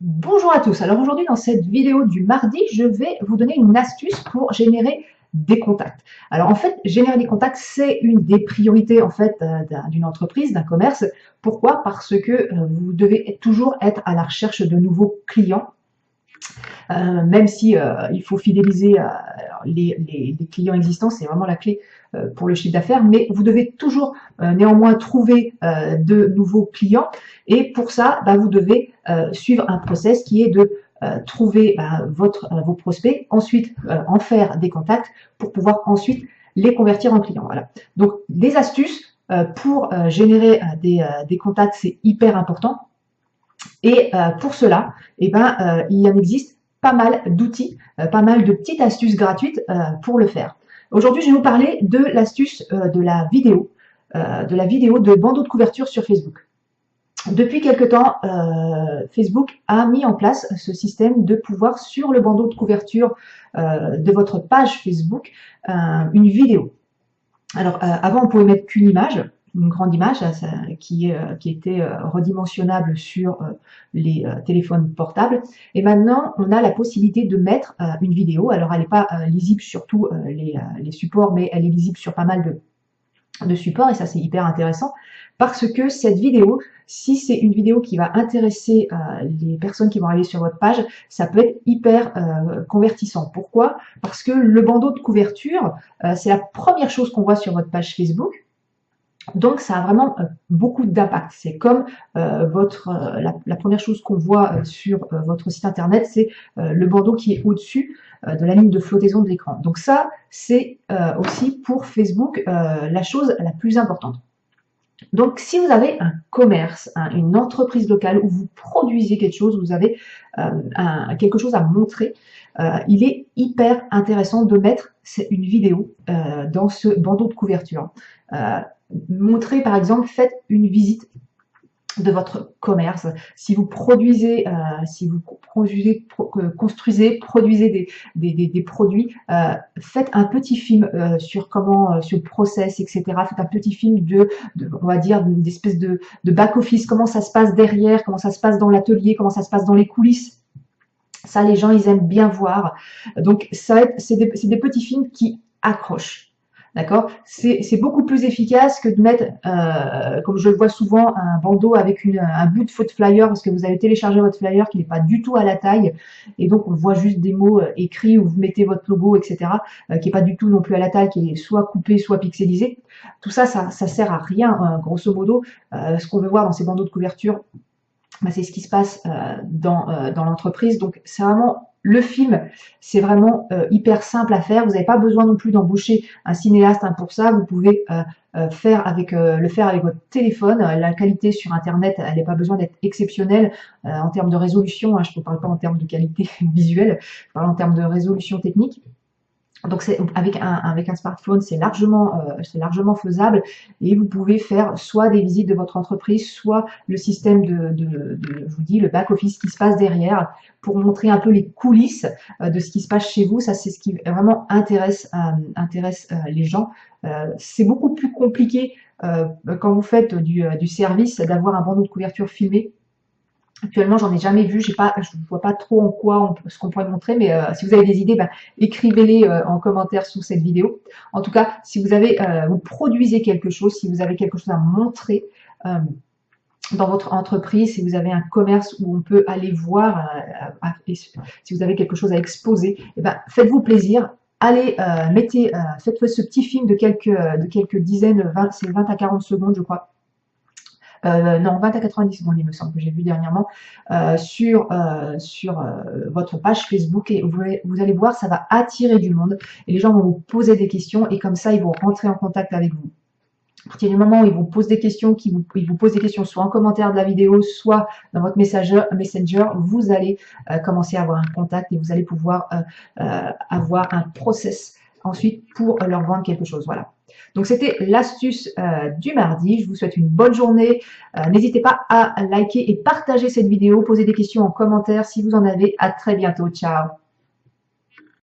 Bonjour à tous. Alors aujourd'hui, dans cette vidéo du mardi, je vais vous donner une astuce pour générer des contacts. Alors en fait, générer des contacts, c'est une des priorités en fait d'une entreprise, d'un commerce. Pourquoi? Parce que vous devez toujours être à la recherche de nouveaux clients. Même si il faut fidéliser les clients existants, c'est vraiment la clé pour le chiffre d'affaires, mais vous devez toujours néanmoins trouver de nouveaux clients, et pour ça, vous devez suivre un process qui est de trouver vos prospects, ensuite en faire des contacts pour pouvoir ensuite les convertir en clients. Voilà. Donc des astuces pour générer des contacts, c'est hyper important. Et pour cela, il en existe pas mal d'outils, pas mal de petites astuces gratuites pour le faire. Aujourd'hui, je vais vous parler de l'astuce de la vidéo de bandeau de couverture sur Facebook. Depuis quelque temps, Facebook a mis en place ce système de pouvoir, sur le bandeau de couverture de votre page Facebook, une vidéo. Alors, avant, on pouvait mettre qu'une image, une grande image qui était redimensionnable sur les téléphones portables. Et maintenant, on a la possibilité de mettre une vidéo. Alors, elle n'est pas lisible sur tous les supports, mais elle est lisible sur pas mal de supports, et ça, c'est hyper intéressant, parce que cette vidéo, si c'est une vidéo qui va intéresser les personnes qui vont arriver sur votre page, ça peut être hyper convertissant. Pourquoi? Parce que le bandeau de couverture, c'est la première chose qu'on voit sur votre page Facebook. Donc, ça a vraiment beaucoup d'impact. C'est comme la première chose qu'on voit sur votre site internet, c'est le bandeau qui est au-dessus de la ligne de flottaison de l'écran. Donc ça, c'est aussi pour Facebook la chose la plus importante. Donc, si vous avez un commerce, une entreprise locale où vous produisez quelque chose, vous avez quelque chose à montrer, il est hyper intéressant de mettre une vidéo dans ce bandeau de couverture. Montrer, par exemple, faites une visite de votre commerce. Si vous produisez, construisez, produisez des produits, faites un petit film sur le process, etc. Faites un petit film on va dire, d'espèce de back-office, comment ça se passe derrière, comment ça se passe dans l'atelier, comment ça se passe dans les coulisses. Ça, les gens, ils aiment bien voir. Donc, c'est des petits films qui accrochent. D'accord? C'est beaucoup plus efficace que de mettre, comme je le vois souvent, un bandeau avec un bout de faux flyer, parce que vous avez téléchargé votre flyer qui n'est pas du tout à la taille, et donc on voit juste des mots écrits où vous mettez votre logo, etc., qui n'est pas du tout non plus à la taille, qui est soit coupé, soit pixelisé. Tout ça, ça sert à rien, grosso modo. Ce qu'on veut voir dans ces bandeaux de couverture, c'est ce qui se passe dans l'entreprise. Donc, c'est vraiment le film, c'est vraiment hyper simple à faire. Vous n'avez pas besoin non plus d'embaucher un cinéaste pour ça. Vous pouvez le faire avec votre téléphone. La qualité sur Internet, elle n'a pas besoin d'être exceptionnelle en termes de résolution. Je ne parle pas en termes de qualité visuelle, je parle en termes de résolution technique. Donc avec un smartphone, c'est largement faisable, et vous pouvez faire soit des visites de votre entreprise, soit le système je vous dis, le back-office qui se passe derrière, pour montrer un peu les coulisses de ce qui se passe chez vous. Ça, c'est ce qui vraiment intéresse les gens. C'est beaucoup plus compliqué quand vous faites du service, d'avoir un bandeau de couverture filmé. Actuellement, j'en ai jamais vu, je ne vois pas trop en quoi ce qu'on pourrait montrer, mais si vous avez des idées, écrivez-les en commentaire sous cette vidéo. En tout cas, si vous produisez quelque chose, si vous avez quelque chose à montrer dans votre entreprise, si vous avez un commerce où on peut aller voir, si vous avez quelque chose à exposer, faites-vous plaisir. Allez, faites ce petit film de quelques dizaines, c'est 20 à 40 secondes, je crois. Non, 20 à 90 secondes, il me semble, que j'ai vu dernièrement, sur votre page Facebook, et vous allez voir, ça va attirer du monde, et les gens vont vous poser des questions, et comme ça, ils vont rentrer en contact avec vous. À partir du moment où ils vous posent des questions, soit en commentaire de la vidéo, soit dans votre Messenger, vous allez commencer à avoir un contact, et vous allez pouvoir avoir un process ensuite pour leur vendre quelque chose. Voilà. Donc, c'était l'astuce du mardi. Je vous souhaite une bonne journée. N'hésitez pas à liker et partager cette vidéo. Posez des questions en commentaire si vous en avez. À très bientôt. Ciao.